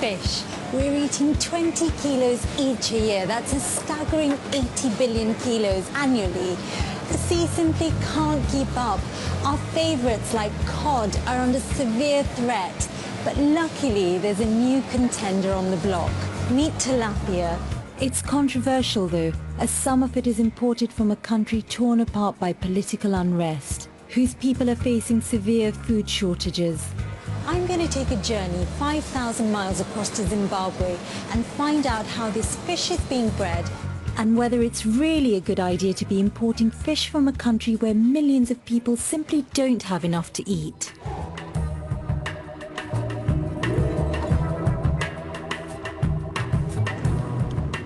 fish. We're eating 20 kilos each a year. That's a staggering 80 billion kilos annually. The sea simply can't keep up. Our favourites like cod are under severe threat. But luckily, there's a new contender on the block. Meet tilapia. It's controversial though, as some of it is imported from a country torn apart by political unrest, whose people are facing severe food shortages. I'm going to take a journey 5,000 miles across to Zimbabwe and find out how this fish is being bred and whether it's really a good idea to be importing fish from a country where millions of people simply don't have enough to eat.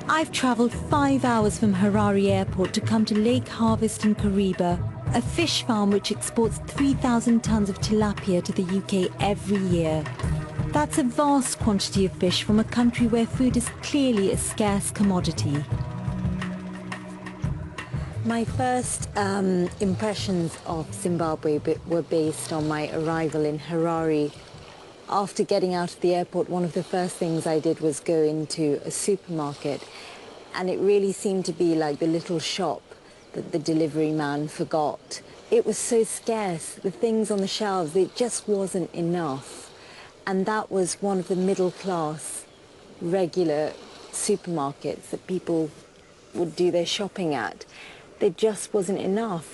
I've travelled 5 hours from Harare Airport to come to LakeHarvest in Kariba, a fish farm which exports 3,000 tonnes of tilapia to the UK every year. That's a vast quantity of fish from a country where food is clearly a scarce commodity. My first impressions of Zimbabwe were based on my arrival in Harare. After getting out of the airport, one of the first things I did was go into a supermarket, and it really seemed to be like the little shop that the delivery man forgot. It was so scarce, the things on the shelves, it just wasn't enough. And that was one of the middle class, regular supermarkets that people would do their shopping at. There just wasn't enough.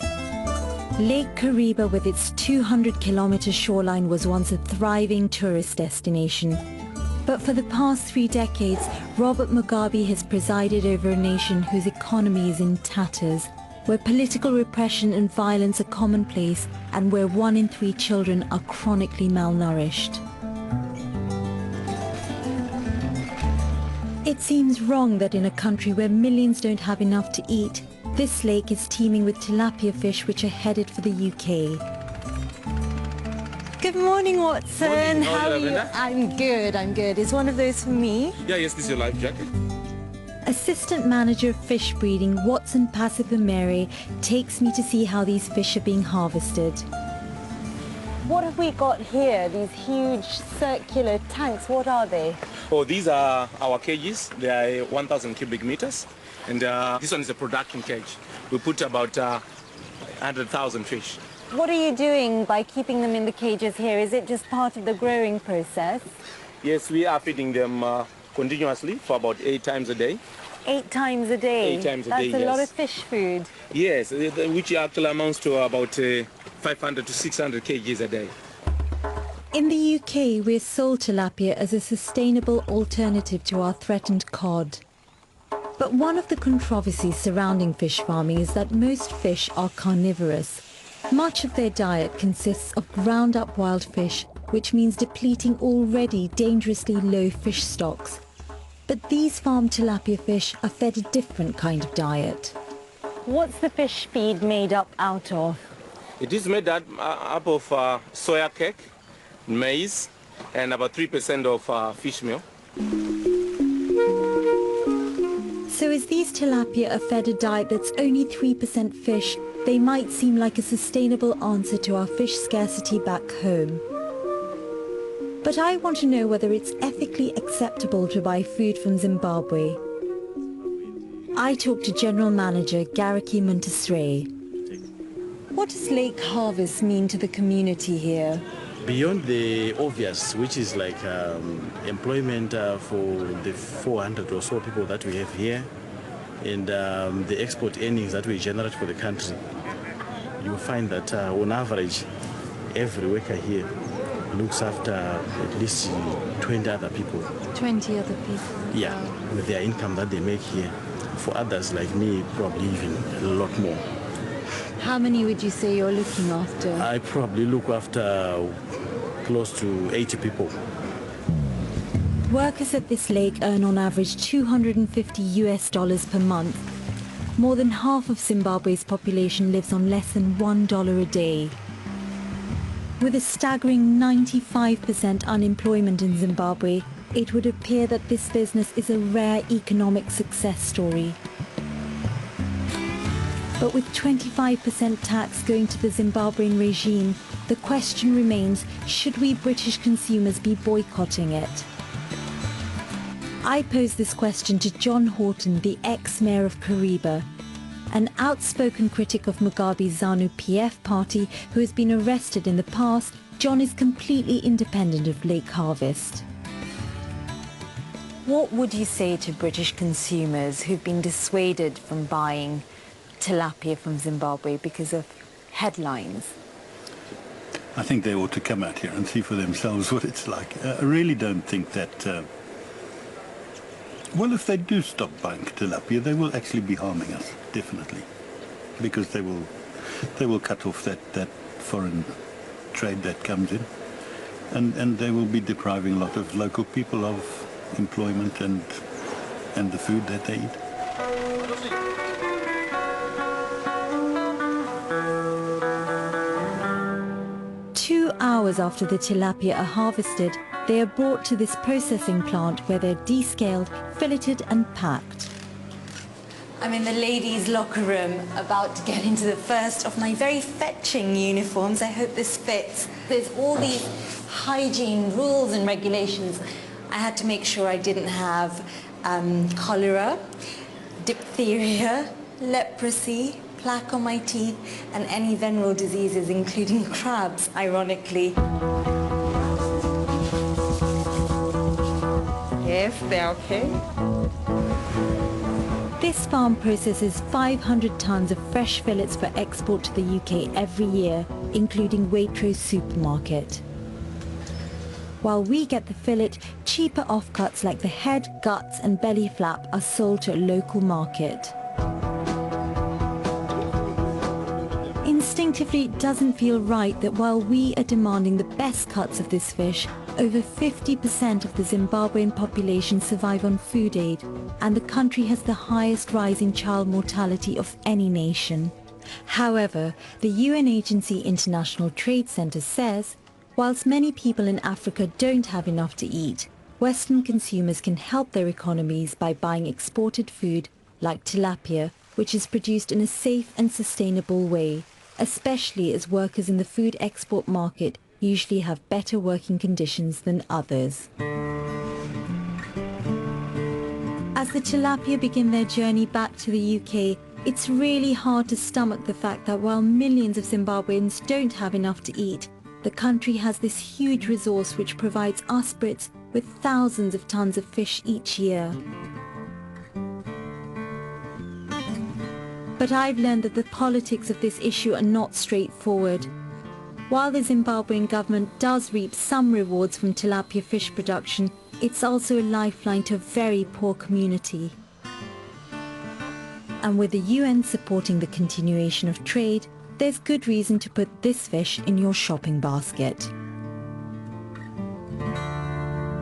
Lake Kariba, with its 200-kilometre shoreline, was once a thriving tourist destination. But for the past 3 decades, Robert Mugabe has presided over a nation whose economy is in tatters, where political repression and violence are commonplace, and where 1 in 3 children are chronically malnourished. It seems wrong that in a country where millions don't have enough to eat, this lake is teeming with tilapia fish which are headed for the UK. Good morning, Watson. Morning. How are you? I'm good. Is one of those for me? Yeah, yes, this is your life jacket. Assistant Manager of Fish Breeding, Watson Pasipamere, takes me to see how these fish are being harvested. What have we got here? These huge circular tanks, what are they? Oh, these are our cages. They are 1,000 cubic meters. And this one is a production cage. We put about 100,000 fish. What are you doing by keeping them in the cages here? Is it just part of the growing process? Yes, we are feeding them continuously for about 8 times a day. 8 times a day? 8 times a That's day, a yes. lot of fish food. Yes, which actually amounts to about 500 to 600 kgs a day. In the UK, we're sold tilapia as a sustainable alternative to our threatened cod. But one of the controversies surrounding fish farming is that most fish are carnivorous. Much of their diet consists of ground-up wild fish, which means depleting already dangerously low fish stocks. But these farm tilapia fish are fed a different kind of diet. What's the fish feed made up out of? It is made up of soya cake, maize, and about 3% of fish meal. So as these tilapia are fed a diet that's only 3% fish, they might seem like a sustainable answer to our fish scarcity back home. But I want to know whether it's ethically acceptable to buy food from Zimbabwe. I talked to General Manager Gariki Muntasre. What does LakeHarvest mean to the community here? Beyond the obvious, which is like employment for the 400 or so people that we have here, and the export earnings that we generate for the country, you find that on average, every worker here looks after at least 20 other people. 20 other people? Yeah, with their income that they make here. For others like me, probably even a lot more. How many would you say you're looking after? I probably look after close to 80 people. Workers at this lake earn on average $250 per month. More than half of Zimbabwe's population lives on less than $1 a day. With a staggering 95% unemployment in Zimbabwe, it would appear that this business is a rare economic success story. But with 25% tax going to the Zimbabwean regime, the question remains, should we British consumers be boycotting it? I posed this question to John Horton, the ex-mayor of Kariba, an outspoken critic of Mugabe's ZANU-PF party who has been arrested in the past. John is completely independent of LakeHarvest. What would you say to British consumers who've been dissuaded from buying tilapia from Zimbabwe because of headlines? I think they ought to come out here and see for themselves what it's like. I really don't think that... well, if they do stop buying tilapia, they will actually be harming us, definitely, because they will cut off that foreign trade that comes in, and they will be depriving a lot of local people of employment and the food that they eat. 2 hours after the tilapia are harvested, they are brought to this processing plant where they're descaled, filleted and packed. I'm in the ladies' locker room about to get into the first of my very fetching uniforms. I hope this fits. There's all these hygiene rules and regulations. I had to make sure I didn't have cholera, diphtheria, leprosy, plaque on my teeth, and any venereal diseases, including crabs, ironically. Yes, they're okay. This farm processes 500 tons of fresh fillets for export to the UK every year, including Waitrose supermarket. While we get the fillet, cheaper offcuts like the head, guts and belly flap are sold to a local market. Instinctively, it doesn't feel right that while we are demanding the best cuts of this fish, over 50% of the Zimbabwean population survive on food aid, and the country has the highest rise in child mortality of any nation. However, the UN agency International Trade Center says, whilst many people in Africa don't have enough to eat, Western consumers can help their economies by buying exported food like tilapia, which is produced in a safe and sustainable way, especially as workers in the food export market usually have better working conditions than others. As the tilapia begin their journey back to the UK, it's really hard to stomach the fact that while millions of Zimbabweans don't have enough to eat, the country has this huge resource which provides us Brits with thousands of tons of fish each year. But I've learned that the politics of this issue are not straightforward. While the Zimbabwean government does reap some rewards from tilapia fish production, it's also a lifeline to a very poor community. And with the UN supporting the continuation of trade, there's good reason to put this fish in your shopping basket.